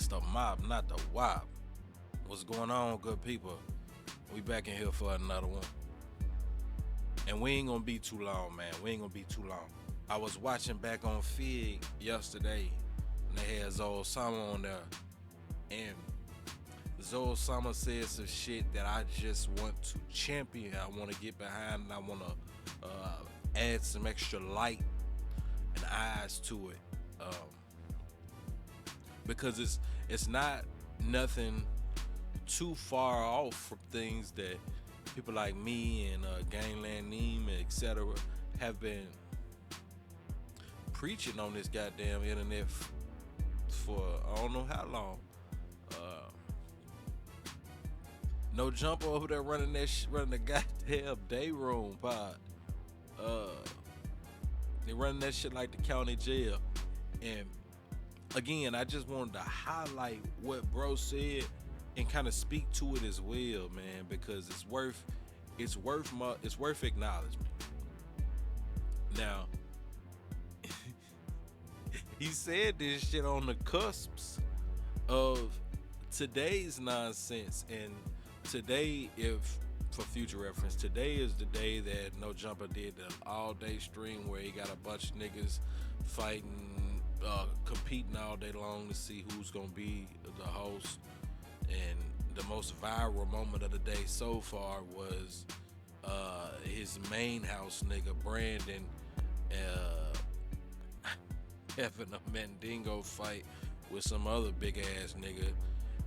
It's the mob, not the wop. What's going on, good people? We back in here for another one. And we ain't gonna be too long, man. We ain't gonna be too long. I was watching back on Fig yesterday, and they had Osama on there. And Osama said some shit that I just want to champion. I want to get behind, and I want to add some extra light and eyes to it. Because it's not nothing too far off from things that people like me and Gangland Neem, etc., have been preaching on this goddamn internet for I don't know how long. No Jumper over there running running the goddamn day room pod. They running that shit like the county jail. And again, I just wanted to highlight what bro said and kind of speak to it as well, man, because it's worth acknowledgement. Now, he said this shit on the cusps of today's nonsense, and today, if for future reference, today is the day that No Jumper did the all-day stream where he got a bunch of niggas fighting, competing all day long to see who's gonna be the host. And the most viral moment of the day so far was his main house nigga Brandon having a Mandingo fight with some other big ass nigga,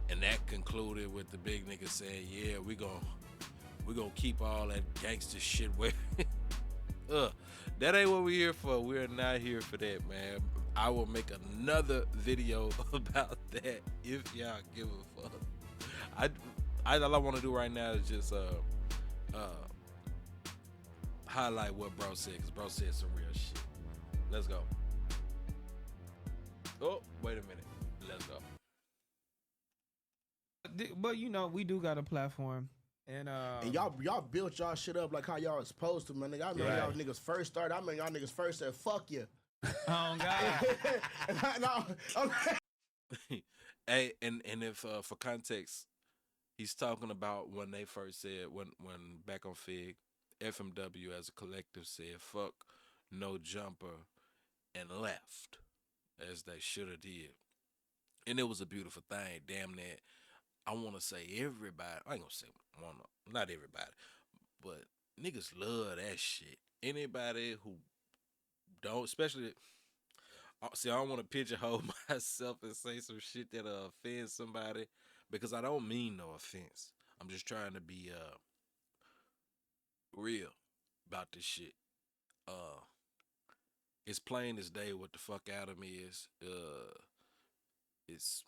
and that concluded with the big nigga saying, "Yeah, we gonna keep all that gangster shit where." That ain't what we're here for. We're not here for that, man. I will make another video about that if y'all give a fuck. All I want to do right now is just highlight what bro said, because bro said some real shit. Let's go. Oh, wait a minute. Let's go. But you know, we do got a platform. And y'all built y'all shit up like how y'all was supposed to, man. Nigga, I remember y'all niggas first started. I remember y'all niggas first said, "Fuck you." Oh God. Hey, and if for context, he's talking about when they first said when back on Fig, FMW as a collective said "fuck No Jumper" and left, as they should have did, and it was a beautiful thing. Damn that. I want to say everybody. I ain't gonna say not everybody, but niggas love that shit. Anybody who don't, especially. See, I don't want to pigeonhole myself and say some shit that offends somebody, because I don't mean no offense. I'm just trying to be real about this shit. It's plain as day what the fuck out of me is. It's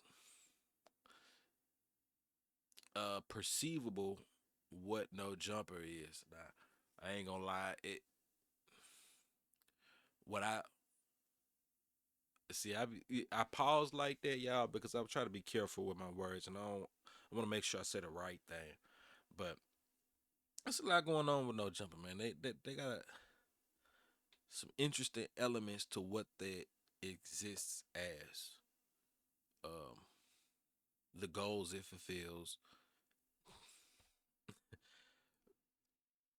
perceivable what No Jumper is. Now, I ain't gonna lie. What I see, I pause like that, y'all, because I'm trying to be careful with my words, and I want to make sure I say the right thing. But there's a lot going on with No Jumper, man. They got some interesting elements to what they exists as. The goals it fulfills.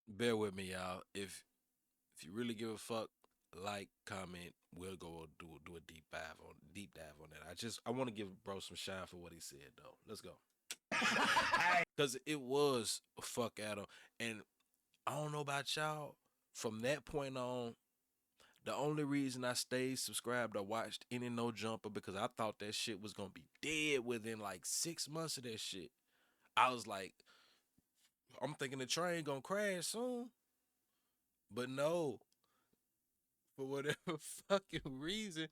Bear with me, y'all. If you really give a fuck, like, comment. We'll go do a deep dive on that. I want to give bro some shine for what he said though. Let's go. Cause it was a fuck at him, and I don't know about y'all. From that point on, the only reason I stayed subscribed or watched any No Jumper, because I thought that shit was gonna be dead within like 6 months of that shit. I was like, I'm thinking the train gonna crash soon, but no. For whatever fucking reason,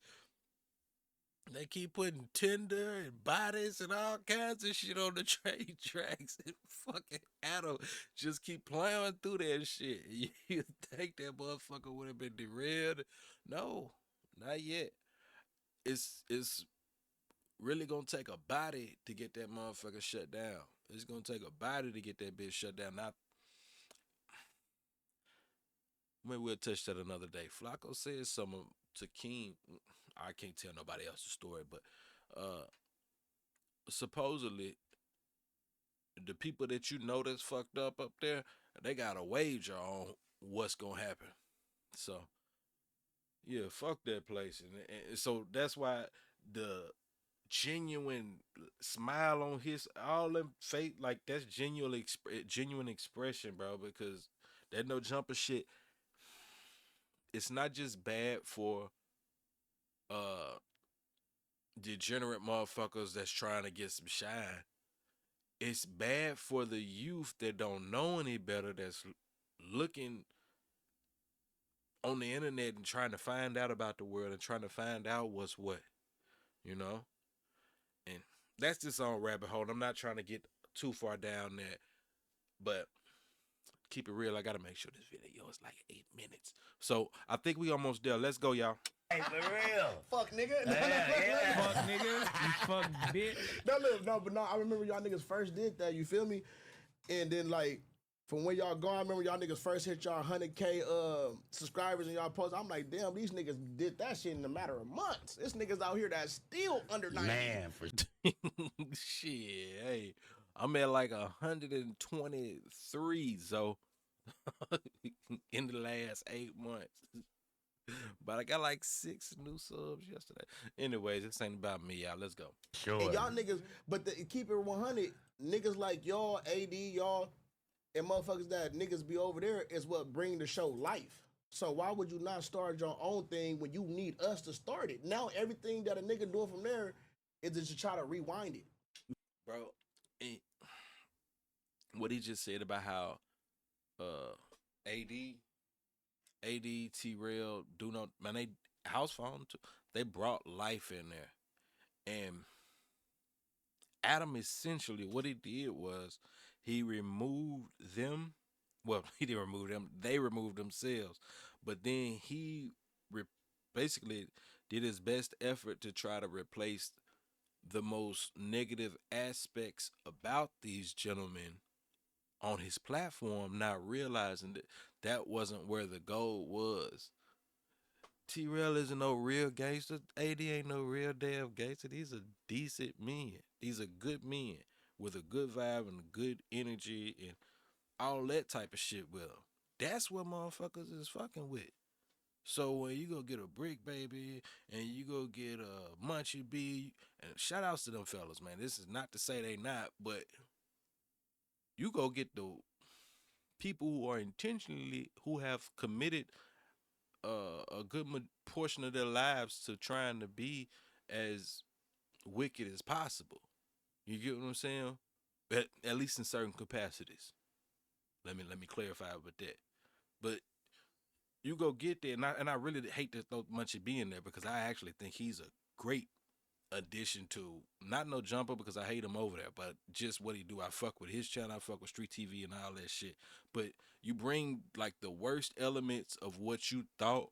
they keep putting Tinder and bodies and all kinds of shit on the train tracks, and fucking Adam just keep plowing through that shit. You think that motherfucker would have been derailed? No, not yet. It's really gonna take a body to get that motherfucker shut down. It's gonna take a body to get that bitch shut down. Not maybe we'll touch that another day. Flacco says something to King. I can't tell nobody else's story, but supposedly the people that you know that's fucked up there, they got a wager on what's gonna happen. So yeah, fuck that place, and so that's why the genuine smile on his all them fake like that's genuine expression, bro. Because that no jumper shit, it's not just bad for uh degenerate motherfuckers that's trying to get some shine. It's bad for the youth that don't know any better, that's looking on the internet and trying to find out about the world and trying to find out what's what, you know? And that's just on rabbit hole. I'm not trying to get too far down there, but keep it real. I gotta make sure this video is like 8 minutes. So I think we almost there. Let's go, y'all. Hey, for real. Fuck nigga. Yeah. Fuck nigga, you fuck bitch. No, I remember y'all niggas first did that. You feel me? And then like from when y'all gone, I remember y'all niggas first hit y'all 100K subscribers and y'all post. I'm like, damn, these niggas did that shit in a matter of months. This niggas out here that's still under 90. Man, for Shit, hey, I'm at like 123, so in the last 8 months. But I got like 6 new subs yesterday. Anyways, this ain't about me, y'all. Let's go. sure. And y'all niggas, but keep it 100, niggas like y'all, AD, y'all, and motherfuckers that niggas be over there is what bring the show life. So why would you not start your own thing when you need us to start it? Now everything that a nigga doing from there is to try to rewind it. Bro, and what he just said about how AD, T-Rail, do not, man, they house phone, too, they brought life in there. And Adam essentially, what he did was he removed them. Well, he didn't remove them. They removed themselves. But then he basically did his best effort to try to replace the most negative aspects about these gentlemen on his platform, not realizing that that wasn't where the goal was. T-Rail isn't no real gangster. AD ain't no real damn gangster. These are decent men. These are good men with a good vibe and good energy and all that type of shit with them. That's what motherfuckers is fucking with. So when you go get a Brick Baby and you go get a Munchie B, and shout outs to them fellas, man. This is not to say they not, but you go get the people who are intentionally, who have committed a good portion of their lives to trying to be as wicked as possible. You get what I'm saying? At least in certain capacities. Let me clarify with that. But you go get there, and I really hate to throw Munchie B in there because I actually think he's a great addition to, not no jumper because I hate him over there, but just what he do. I fuck with his channel, I fuck with Street TV and all that shit. But you bring like the worst elements of what you thought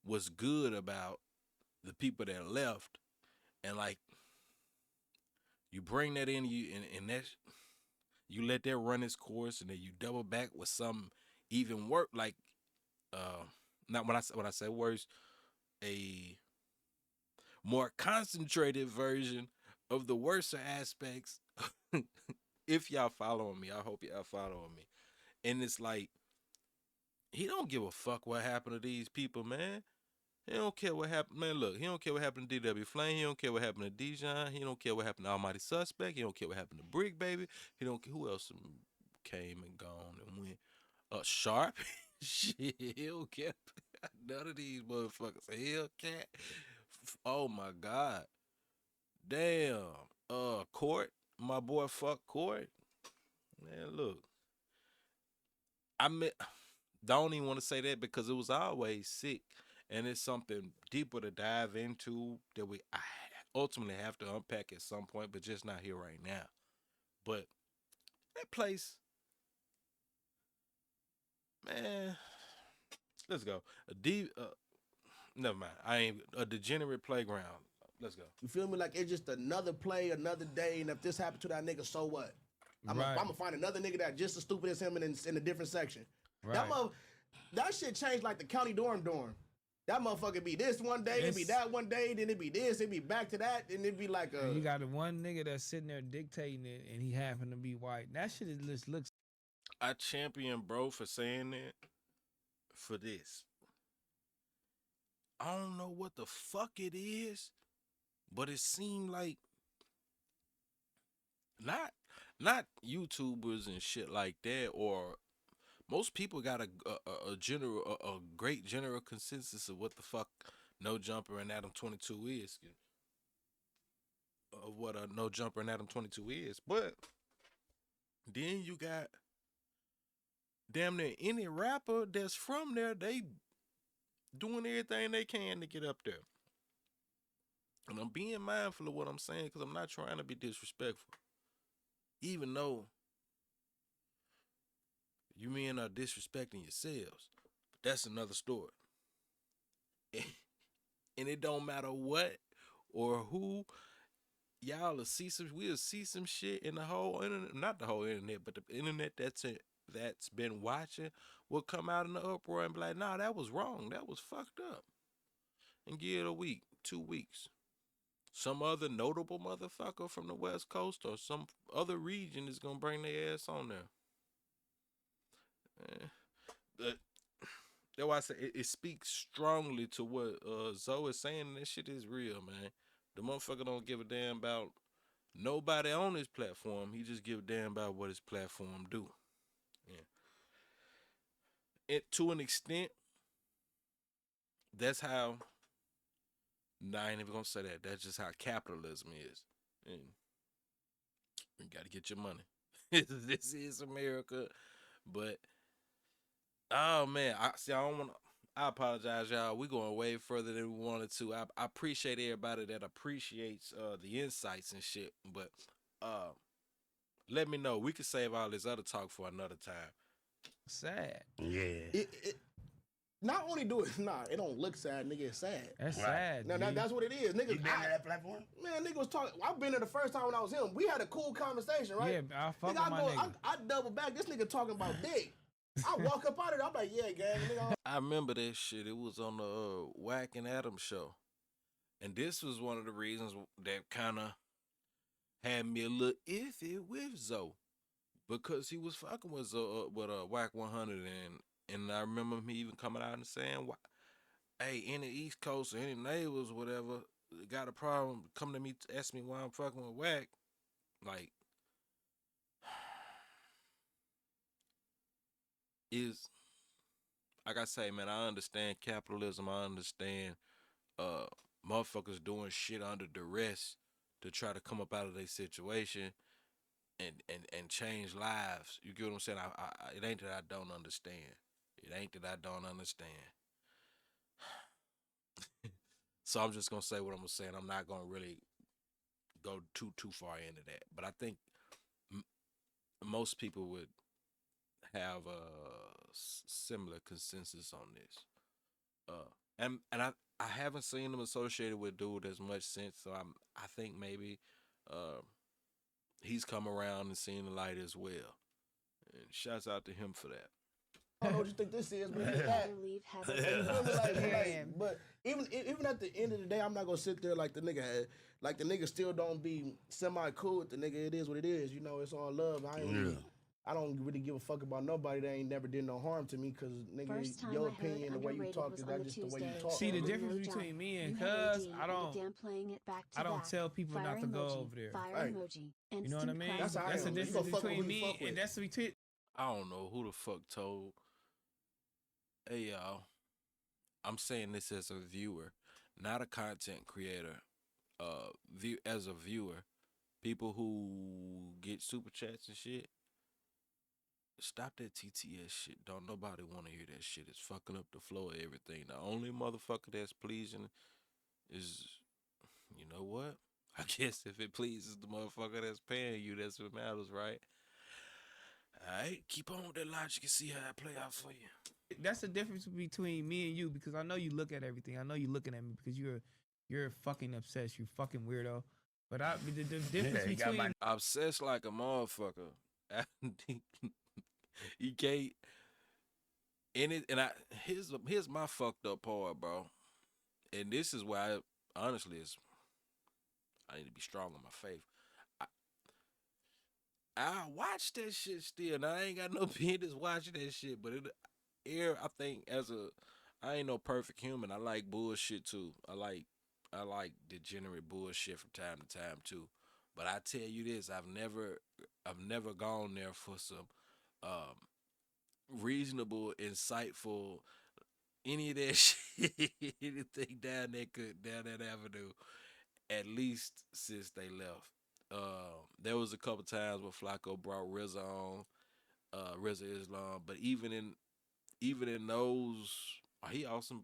was good about the people that left, and like you bring that in, and that you let that run its course, and then you double back with some even work, like not when I say worse, a more concentrated version of the worst aspects. If y'all following me, I hope y'all following me. And it's like, he don't give a fuck what happened to these people, man. He don't care what happened, man. Look, he don't care what happened to DW Flame. He don't care what happened to Dijon. He don't care what happened to Almighty Suspect. He don't care what happened to Brick Baby. He don't care who else came and gone and went. Sharp. Shit, he don't care. None of these motherfuckers. Hellcat. Oh my God. Damn. Court. My boy fuck Court. Man, look. Don't even want to say that because it was always sick. And it's something deeper to dive into that I ultimately have to unpack at some point, but just not here right now. But that place, man, let's go. Never mind. I ain't a degenerate playground. Let's go. You feel me? Like it's just another play, another day, and if this happened to that nigga, so what? I'm gonna find another nigga that just as stupid as him and in a different section. Right. That shit changed like the county dorm. That motherfucker be this one day, it be It's- that one day, then it be this, it be back to that, and it be like And you got the one nigga that's sitting there dictating it, and he happened to be white. That shit just looks. I champion bro for saying that for this. I don't know what the fuck it is, but it seemed like not YouTubers and shit like that, or most people got a great general consensus of what the fuck No Jumper and Adam 22 is, of what a No Jumper and Adam 22 is. But then you got damn near any rapper that's from there, they doing everything they can to get up there. And I'm being mindful of what I'm saying because I'm not trying to be disrespectful. Even though you men are disrespecting yourselves. But that's another story. And it don't matter what or who, we'll see some shit in the whole internet, not the whole internet, but the internet that's been watching will come out in the uproar and be like, nah, that was wrong. That was fucked up. And give it a week, 2 weeks. Some other notable motherfucker from the West Coast or some other region is gonna bring their ass on there. That's why I say it speaks strongly to what Zoe is saying. That shit is real, man. The motherfucker don't give a damn about nobody on his platform. He just give a damn about what his platform do. Yeah. To an extent, that's how. Nah, I ain't even gonna say that. That's just how capitalism is. And you gotta get your money. This is America, but oh man, I don't want to. I apologize, y'all. We're going way further than we wanted to. I appreciate everybody that appreciates the insights and shit, but let me know. We can save all this other talk for another time. Sad. Yeah. it not only do it, it don't look sad, nigga. It's sad. That's Right. sad. Now G. that's what it is, nigga. You been to that platform? Man, nigga was talking. I've been there the first time when I was him. We had a cool conversation, right? Yeah, I fuck Nigga, with my nigga. I double back. This nigga talking about dick. I walk up out of there. I'm like, yeah, gang, nigga. I remember that shit. It was on the Wack and Adams show, and this was one of the reasons that kind of had me a little iffy with Zoe because he was fucking with Wack 100, and I remember me even coming out and saying, hey, any East Coast or any neighbors, whatever, got a problem, come to me, ask me why I'm fucking with Wack. Like, is, like I say, man, I understand capitalism. I understand motherfuckers doing shit under duress to try to come up out of their situation and change lives. You get what I'm saying? It ain't that I don't understand. It ain't that I don't understand. So I'm just gonna say what I'm gonna say, and I'm not gonna really go too far into that. But I think most people would have a similar consensus on this. And I haven't seen them associated with dude as much since, so I think maybe he's come around and seen the light as well. And shouts out to him for that. I don't know what you think this is, but it's that. You feel me? But even at the end of the day, I'm not gonna sit there like the nigga still don't be semi cool with the nigga. It is what it is. You know, it's all love. I don't really give a fuck about nobody that ain't never did no harm to me, cause nigga, your opinion, the way you talk is that just the way you talk. See, the nigga. difference between me and Cuz, I don't tell people not to go over there. Right. You know what I mean? That's how I That's the am. You difference gonna fuck with between who you me fuck with. and that's between. I don't know who the fuck told. Hey y'all, I'm saying this as a viewer, not a content creator. As a viewer, people who get super chats and shit. Stop that TTS shit. Don't nobody want to hear that shit. It's fucking up the flow of everything. The only motherfucker that's pleasing is, you know what? I guess if it pleases the motherfucker that's paying you, that's what matters, right? Alright, keep on with that logic and see how it play out for you. That's the difference between me and you, because I know you look at everything. I know you looking at me because you're fucking obsessed. You fucking weirdo. But the difference you got between Obsessed like a motherfucker. You can't. And here's my fucked up part, bro. and this is why, honestly, I need to be strong on my faith. I, I watch that shit still. Now I ain't got no business watching that shit, but I think I ain't no perfect human. I like bullshit too. I like degenerate bullshit from time to time too. But I tell you this, I've never gone there for some um, reasonable, insightful, any of that shit, anything down that avenue. At least since they left. There was a couple times where Flacco brought RZA on, RZA Islam, but even in those, he also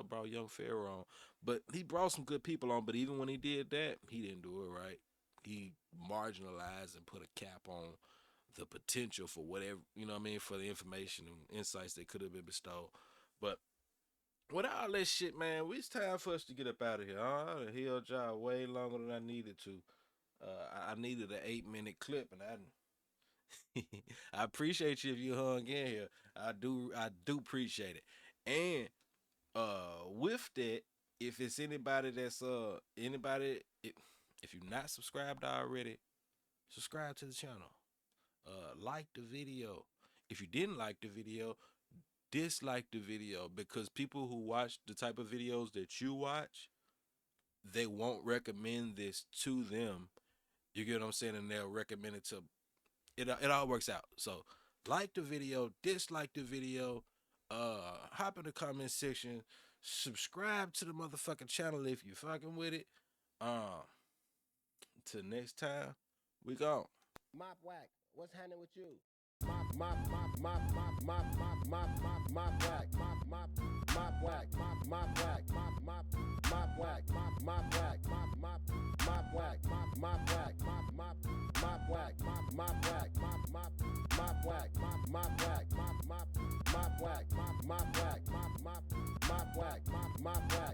brought Young Pharaoh on, but he brought some good people on. But even when he did that, he didn't do it right. He marginalized and put a cap on the potential for whatever, you know what I mean, for the information and insights that could have been bestowed. But with all that shit, man, it's time for us to get up out of here. I done held y'all way longer than I needed to. I needed an 8-minute clip, and I appreciate you if you hung in here. I do appreciate it. And with that, if it's anybody that's if you're not subscribed already, subscribe to the channel. Like the video. If you didn't like the video, dislike the video, because people who watch the type of videos that you watch, they won't recommend this to them. You get what I'm saying? And they'll recommend it to it. It all works out. So like the video, dislike the video, hop in the comment section, subscribe to the motherfucking channel if you fucking with it. Till next time, we gone. Mop whack. What's happening with you? Mop whack. Mop whack. Mop whack. Mop whack. Mop whack. Mop whack. Mop whack. Mop whack. Mop whack. Mop whack. Mop whack. Mop whack. Mop whack. Mop whack. Mop whack.